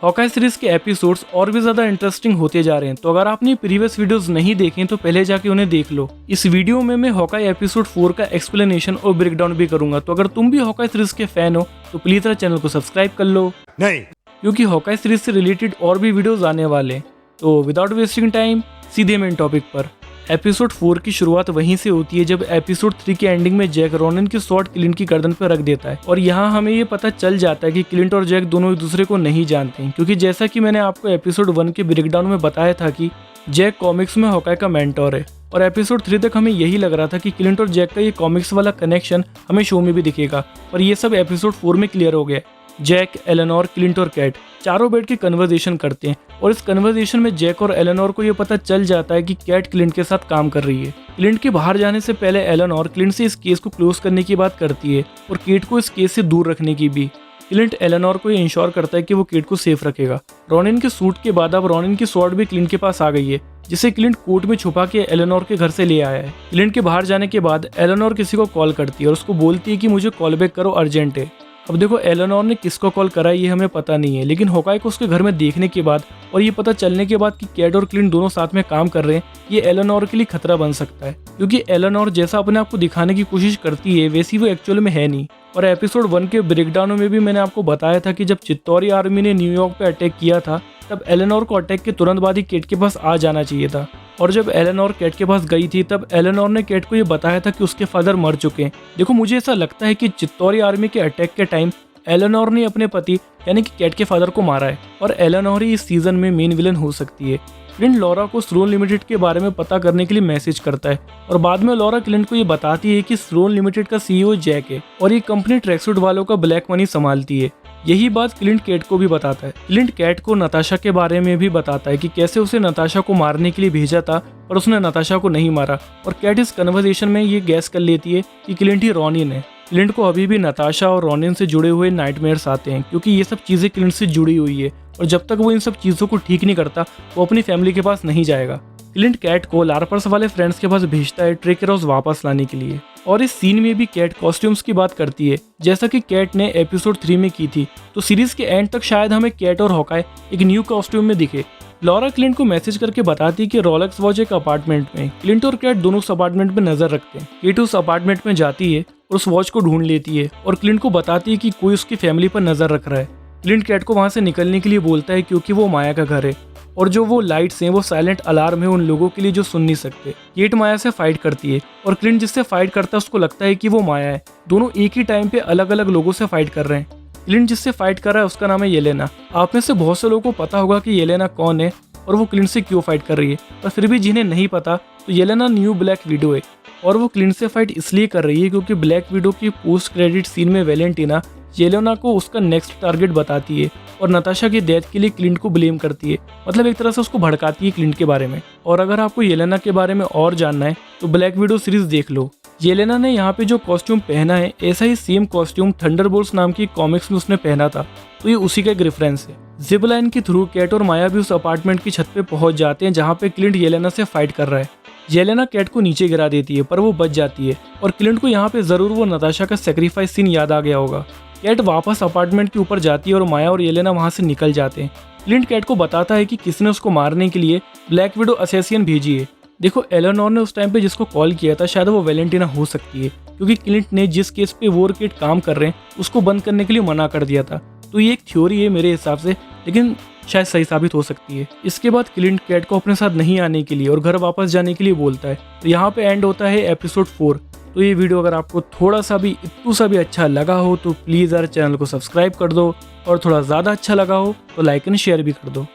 Hawkeye series के episodes और भी ज्यादा इंटरेस्टिंग होते जा रहे हैं, तो अगर आपने प्रीवियस वीडियोस नहीं देखे तो पहले जाके उन्हें देख लो। इस वीडियो में मैं हॉकाई एपिसोड 4 का एक्सप्लेनेशन और ब्रेकडाउन भी करूंगा, तो अगर तुम भी हॉकाई सीरीज के फैन हो तो प्लीज मेरे चैनल को सब्सक्राइब कर लो, नहीं क्योंकि हॉकाई सीरीज से रिलेटेड और भी वीडियोस आने वाले हैं। तो विदाउट वेस्टिंग टाइम सीधे मेन टॉपिक पर। एपिसोड 4 की शुरुआत वहीं से होती है जब एपिसोड 3 के एंडिंग में जैक रोनिन की स्वॉर्ड क्लिंट की गर्दन पर रख देता है, और यहाँ हमें ये पता चल जाता है कि क्लिंट और जैक दोनों एक दूसरे को नहीं जानते हैं, क्योंकि जैसा कि मैंने आपको एपिसोड 1 के ब्रेकडाउन में बताया था कि जैक कॉमिक्स में हॉकाई का मेंटोर है, और एपिसोड 3 तक हमें यही लग रहा था कि क्लिंट और जैक का ये कॉमिक्स वाला कनेक्शन हमें शो में भी दिखेगा, पर ये सब एपिसोड 4 में क्लियर हो गया। जैक, एलेनोर, क्लिंट और कैट चारों बैठ के कन्वर्सेशन करते हैं, और इस कन्वर्सेशन में जैक और एलेनोर को ये पता चल जाता है कि कैट क्लिंट के साथ काम कर रही है। क्लिंट के बाहर जाने से पहले एलेनोर क्लिंट से इस केस को क्लोज करने की बात करती है, और केट को इस केस से दूर रखने की भी। क्लिंट एलेनोर को ये इंश्योर करता है कि वो केट को सेफ रखेगा। रोनिन के सूट के बाद अब रोनिन की स्वॉर्ड भी क्लिंट के पास आ गई है, जिसे क्लिंट कोट में छुपा के एलेनोर के घर से ले आया है। क्लिंट के बाहर जाने के बाद एलेनोर किसी को कॉल करती है और उसको बोलती है कि मुझे कॉल बैक करो, अर्जेंट है। अब देखो, एलेनोर ने किसको कॉल करा ये हमें पता नहीं है, लेकिन हॉकाई को उसके घर में देखने के बाद और ये पता चलने के बाद कि कैट और क्लिंट दोनों साथ में काम कर रहे हैं, ये एलेनोर के लिए खतरा बन सकता है, क्योंकि एलेनोर जैसा अपने आप को दिखाने की कोशिश करती है वैसी वो एक्चुअल में है नहीं। और एपिसोड 1 के ब्रेकडाउन में भी मैंने आपको बताया था कि जब चित्तौरी आर्मी ने न्यूयॉर्क पे अटैक किया था, तब एलेनोर को अटैक के तुरंत बाद ही केट के पास आ जाना चाहिए था, और जब एलेनोर कैट के पास गई थी तब एलेनोर ने कैट को ये बताया था कि उसके फादर मर चुके हैं। देखो, मुझे ऐसा लगता है कि चित्तौरी आर्मी के अटैक के टाइम एलेनोर ने अपने पति यानी कि कैट के फादर को मारा है, और एलेनोर ही इस सीजन में मेन विलन हो सकती है। क्लिंट लॉरा को स्लोन लिमिटेड के बारे में पता करने के लिए मैसेज करता है, और बाद में लॉरा क्लिंट को ये बताती है कि स्लोन लिमिटेड का सीईओ जैक है, और ये कंपनी ट्रैकसूट वालों का ब्लैक मनी संभालती है। यही बात क्लिंट कैट को भी बताता है। क्लिंट कैट को नताशा के बारे में भी बताता है कि कैसे उसे नताशा को मारने के लिए भेजा था और उसने नताशा को नहीं मारा, और कैट इस कन्वर्सेशन में ये गैस कर लेती है कि क्लिंट ही रोनिन है। क्लिंट को अभी भी नताशा और रोनिन से जुड़े हुए नाइटमेयर्स आते हैं, क्योंकि ये सब चीज़ें क्लिंट से जुड़ी हुई है, और जब तक वो इन सब चीज़ों को ठीक नहीं करता वो अपनी फैमिली के पास नहीं जाएगा। क्लिंट कैट को लार्पर्स वाले फ्रेंड्स के पास भेजता है ट्रेकेरोस वापस लाने के लिए, और इस सीन में भी कैट कॉस्ट्यूम्स की बात करती है, जैसा कि कैट ने एपिसोड 3 में की थी। तो सीरीज के एंड तक शायद हमें कैट और हॉकाई एक न्यू कॉस्ट्यूम में दिखे। लॉरा क्लिंट को मैसेज करके बताती है कि रोलेक्स वॉच एक अपार्टमेंट में। क्लिंट और कैट दोनों उस अपार्टमेंट में नजर रखते हैं। केट उस अपार्टमेंट में जाती है और उस वॉच को ढूंढ लेती है, और क्लिंट को बताती है कि कोई उसकी फैमिली पर नजर रख रहा है। क्लिंट कैट को वहां से निकलने के लिए बोलता है, क्योंकि वो माया का घर है, और जो वो लाइट्स हैं वो साइलेंट अलार्म है उन लोगों के लिए जो सुन नहीं सकते। केट माया से फाइट करती है, और क्लिंट जिससे फाइट करता है उसको लगता है कि वो माया है। दोनों एक ही टाइम पे अलग अलग लोगों से फाइट कर रहे हैं। क्लिंट जिससे फाइट कर रहा है उसका नाम है येलेना। आप में से बहुत से लोगों को पता होगा कि येलेना कौन है और वो क्लिंट से क्यों फाइट कर रही है, पर फिर भी जिन्हें नहीं पता तो येलेना न्यू ब्लैक विडो है, और वो क्लिंट से फाइट इसलिए कर रही है क्योंकि ब्लैक विडो की पोस्ट क्रेडिट सीन में वैलेंटिना येलेना को उसका नेक्स्ट टारगेट बताती है, और नताशा की डेथ के लिए क्लिंट को ब्लेम करती है, मतलब एक तरह से उसको भड़काती है क्लिंट के बारे में। और अगर आपको येलेना के बारे में और जानना है तो ब्लैक विडो सीरीज देख लो। येलेना ने यहाँ पे जो कॉस्ट्यूम पहना है, ऐसा ही सेम कॉस्ट्यूम थंडरबोल्ट्स नाम की कॉमिक्स में उसने पहना था, तो ये उसी का एक रेफरेंस है। जिप लाइन के थ्रू कैट और माया भी उस अपार्टमेंट की छत पे पहुंच जाते हैं जहाँ पे क्लिंट येलेना से फाइट कर रहा है। येलेना कैट को नीचे गिरा देती है, पर वो बच जाती है, और क्लिंट को यहाँ पे जरूर वो नताशा का सेक्रीफाइस सीन याद आ गया होगा। कैट वापस अपार्टमेंट के ऊपर जाती है और माया और येलेना वहां से निकल जाते हैं। क्लिंट कैट को बताता है कि किसने उसको मारने के लिए ब्लैक विडो असैसिन भेजी है। देखो, एलेनोर ने उस टाइम पे जिसको कॉल किया था शायद वो वैलेंटिना हो सकती है, क्योंकि क्लिंट ने जिस केस पे वो और केट काम कर रहे हैं उसको बंद करने के लिए मना कर दिया था। तो ये एक थ्योरी है मेरे हिसाब से, लेकिन शायद सही साबित हो सकती है। इसके बाद क्लिंट कैट को अपने साथ नहीं आने के लिए और घर वापस जाने के लिए बोलता है। तो यहाँ पे एंड होता है एपिसोड 4। तो ये वीडियो अगर आपको थोड़ा सा भी इतू सा भी अच्छा लगा हो तो प्लीज़ यार चैनल को सब्सक्राइब कर दो, और थोड़ा ज़्यादा अच्छा लगा हो तो लाइक एंड शेयर भी कर दो।